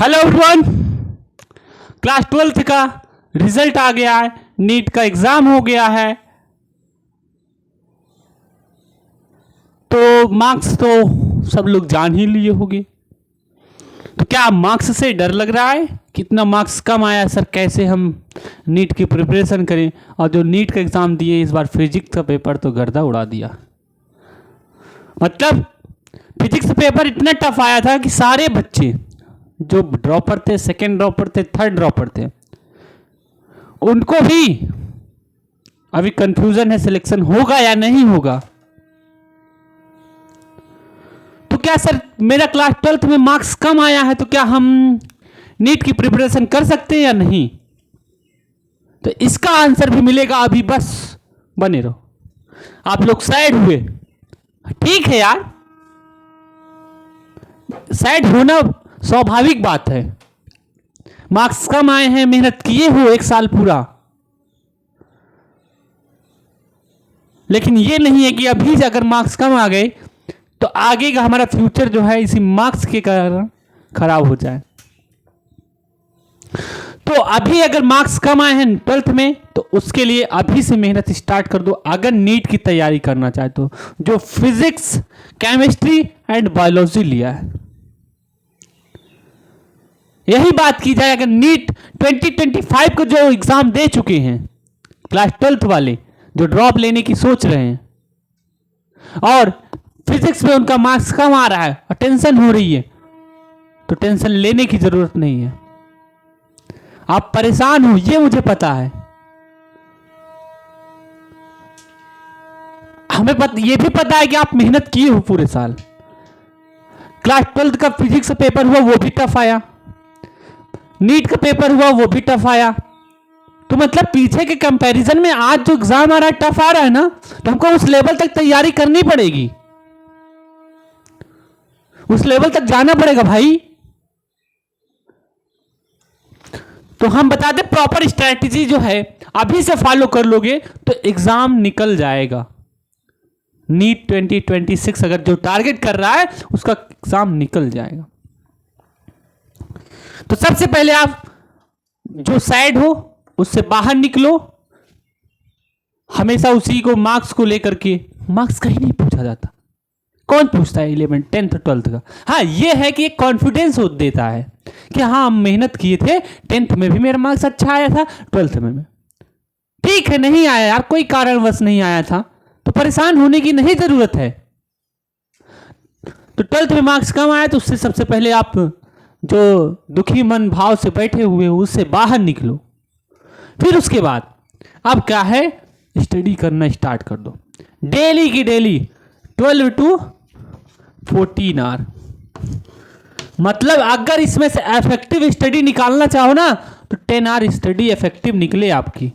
Hello everyone, class 12th का result आ गया है। नीट का एग्जाम हो गया है। तो मार्क्स तो सब लोग जान ही लिए होंगे। तो क्या मार्क्स से डर लग रहा है? कितना मार्क्स कम आया सर, कैसे हम नीट की प्रिपरेशन करें? और जो नीट का एग्जाम दिए इस बार फिजिक्स का पेपर तो गर्दा उड़ा दिया। मतलब फिजिक्स पेपर इतना टफ आया था कि सारे बच्चे जो ड्रॉपर थे, सेकेंड ड्रॉपर थे, थर्ड ड्रॉपर थे, उनको भी अभी कंफ्यूजन है सिलेक्शन होगा या नहीं होगा। तो क्या सर मेरा क्लास 12th में मार्क्स कम आया है तो क्या हम नीट की प्रिपरेशन कर सकते हैं या नहीं? तो इसका आंसर भी मिलेगा अभी, बस बने रहो। आप लोग सैड हुए, ठीक है यार, सैड होना स्वाभाविक बात है। मार्क्स कम आए हैं, मेहनत किए हो एक साल पूरा, लेकिन ये नहीं है कि अभी से अगर मार्क्स कम आ गए तो आगे का हमारा फ्यूचर जो है इसी मार्क्स के कारण खराब हो जाए। तो अभी अगर मार्क्स कम आए हैं 12th में तो उसके लिए अभी से मेहनत स्टार्ट कर दो। अगर नीट की तैयारी करना चाहे तो जो फिजिक्स, केमिस्ट्री एंड बायोलॉजी लिया है, यही बात की जाए। अगर नीट 2025 को जो एग्जाम दे चुके हैं क्लास 12th वाले, जो ड्रॉप लेने की सोच रहे हैं और फिजिक्स में उनका मार्क्स कम आ रहा है और टेंशन हो रही है, तो टेंशन लेने की जरूरत नहीं है। आप परेशान हो ये मुझे पता है, हमें ये भी पता है कि आप मेहनत किए हो पूरे साल। क्लास 12th का फिजिक्स पेपर हुआ वो भी टफ आया, नीट का पेपर हुआ वो भी टफ आया। तो मतलब पीछे के कंपैरिजन में आज जो एग्जाम आ रहा है टफ आ रहा है ना, तो हमको उस लेवल तक तैयारी करनी पड़ेगी, उस लेवल तक जाना पड़ेगा भाई। तो हम बता दें प्रॉपर स्ट्रेटजी जो है अभी से फॉलो कर लोगे तो एग्जाम निकल जाएगा। नीट 2026 अगर जो टारगेट कर रहा है उसका एग्जाम निकल जाएगा। तो सबसे पहले आप जो सैड हो उससे बाहर निकलो। हमेशा उसी को मार्क्स को लेकर के, मार्क्स कहीं नहीं पूछा जाता, कौन पूछता है 11th 10th 12th का? हाँ ये है कि एक कॉन्फिडेंस देता है कि हाँ हम मेहनत किए थे, 10th में भी मेरा मार्क्स अच्छा आया था, 12th में ठीक है नहीं आया यार, कोई कारणवश नहीं आया था तो परेशान होने की नहीं जरूरत है। तो 12th में मार्क्स कम आया तो उससे सबसे पहले आप जो दुखी मन भाव से बैठे हुए हो उससे बाहर निकलो। फिर उसके बाद अब क्या है, स्टडी करना स्टार्ट कर दो। डेली की डेली 12 to 14 आवर। मतलब अगर इसमें से इफेक्टिव स्टडी निकालना चाहो ना तो 10 आवर स्टडी इफेक्टिव निकले आपकी।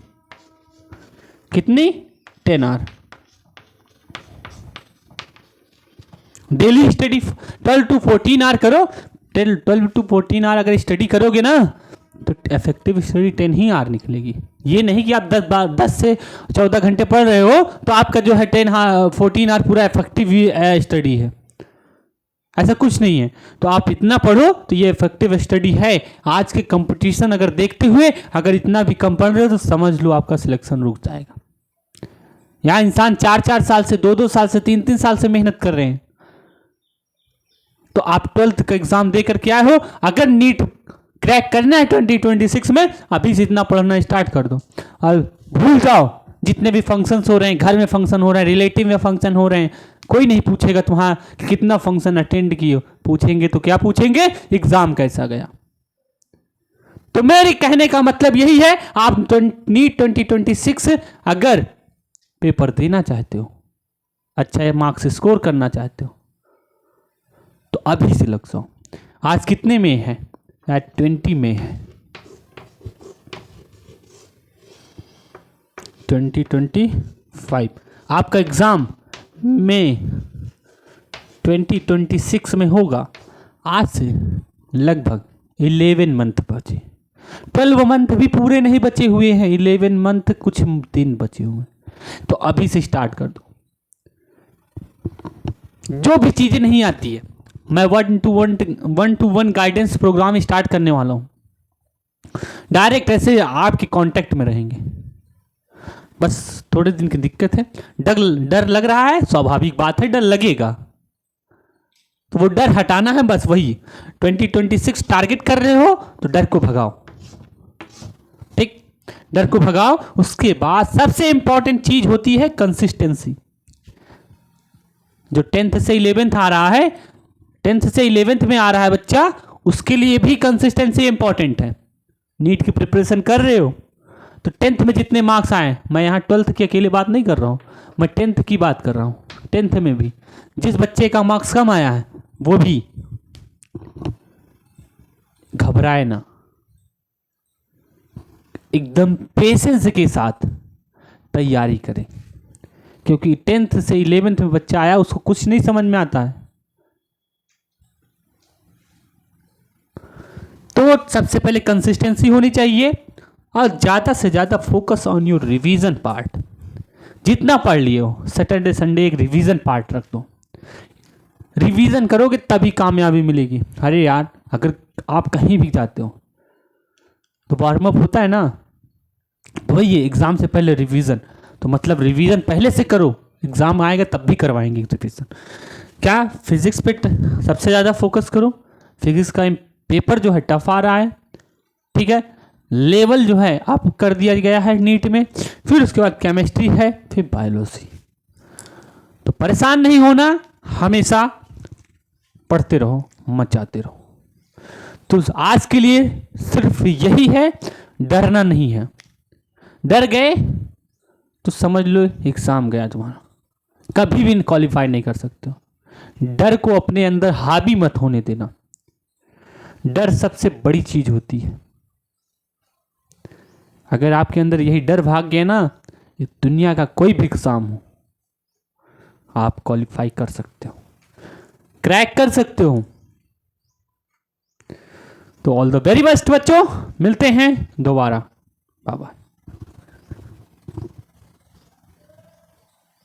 कितनी? 10 hour daily study. 12 to 14 hour करो। 12 to 14 आवर अगर स्टडी करोगे ना तो इफेक्टिव स्टडी 10 ही आवर निकलेगी। ये नहीं कि आप 10 से 14 घंटे पढ़ रहे हो तो आपका जो है 14 आवर पूरा इफेक्टिव स्टडी है, ऐसा कुछ नहीं है। तो आप इतना पढ़ो तो ये इफेक्टिव स्टडी है। आज के कंपटीशन अगर देखते हुए अगर इतना भी कम पढ़ रहे हो तो समझ लो आपका सिलेक्शन रुक जाएगा। यहाँ इंसान 4-4 साल से, 2-2 साल से, 3-3 साल से मेहनत कर रहे हैं। तो आप 12th का एग्जाम दे करके आए हो, अगर नीट क्रैक करना है 2026 में अभी से इतना पढ़ना स्टार्ट कर दो और भूल जाओ जितने भी फंक्शंस हो रहे हैं, घर में फंक्शन हो रहे हैं, रिलेटिव में फंक्शन हो रहे हैं, कोई नहीं पूछेगा तुम्हारा कितना फंक्शन अटेंड किए हो। पूछेंगे तो क्या पूछेंगे, एग्जाम कैसा गया। तो मेरे कहने का मतलब यही है, आप नीट 2026 अगर पेपर देना चाहते हो, अच्छा मार्क्स स्कोर करना चाहते हो तो अभी से लग जाओ। आज कितने में है? 20 में है। 2025 आपका एग्जाम में 2026 में होगा। आज से लगभग 11 मंथ बचे, 12 मंथ भी पूरे नहीं बचे हुए हैं, 11 मंथ कुछ दिन बचे हुए हैं। तो अभी से स्टार्ट कर दो। जो भी चीजें नहीं आती है मैं 1-to-1 गाइडेंस प्रोग्राम स्टार्ट करने वाला हूँ। डायरेक्ट ऐसे आपके कांटेक्ट में रहेंगे। बस थोड़े दिन की दिक्कत है, डर लग रहा है, स्वाभाविक बात है, डर लगेगा, तो वो डर हटाना है। बस वही 2026 टारगेट कर रहे हो तो डर को भगाओ, ठीक, डर को भगाओ। उसके बाद सबसे इंपॉर्टेंट चीज होती है कंसिस्टेंसी। जो 10th से 11th आ रहा है, 10th से 11th में आ रहा है बच्चा, उसके लिए भी कंसिस्टेंसी इंपॉर्टेंट है। नीट की प्रिपरेशन कर रहे हो तो 10th में जितने मार्क्स आए, मैं यहाँ 12th की अकेले बात नहीं कर रहा हूँ, मैं 10th की बात कर रहा हूँ। 10th में भी जिस बच्चे का मार्क्स कम आया है वो भी घबराए ना, एकदम पेशेंस के साथ तैयारी करें, क्योंकि 10th से 11th में बच्चा आया, उसको कुछ नहीं समझ में आता है। तो सबसे पहले कंसिस्टेंसी होनी चाहिए और ज़्यादा से ज़्यादा focus on your revision part. जितना पढ़ लिए हो, सैटरडे संडे एक रिवीजन पार्ट रख दो। रिवीजन करोगे तभी कामयाबी मिलेगी। अरे यार, अगर आप कहीं भी जाते हो तो वार्म अप होता है ना, तो वही है एग्ज़ाम से पहले रिवीजन। तो मतलब रिवीजन पहले से करो, एग्ज़ाम आएगा तब भी करवाएंगे रिवीजन। क्या फिजिक्स पे सबसे ज़्यादा फोकस करो। फिजिक्स का पेपर जो है टफ आ रहा है, ठीक है, लेवल जो है आप कर दिया गया है नीट में। फिर उसके बाद केमिस्ट्री है, फिर बायोलॉजी। तो परेशान नहीं होना, हमेशा पढ़ते रहो, मचाते रहो। तो आज के लिए सिर्फ यही है, डरना नहीं है। डर गए तो समझ लो एग्जाम गया तुम्हारा, कभी भी क्वालिफाई नहीं कर सकते हो। डर को अपने अंदर हावी मत होने देना। डर सबसे बड़ी चीज होती है। अगर आपके अंदर यही डर भाग गया ना, ये दुनिया का कोई भी एग्जाम हो आप क्वालिफाई कर सकते हो, क्रैक कर सकते हो। तो ऑल द वेरी बेस्ट बच्चों, मिलते हैं दोबारा। Bye bye.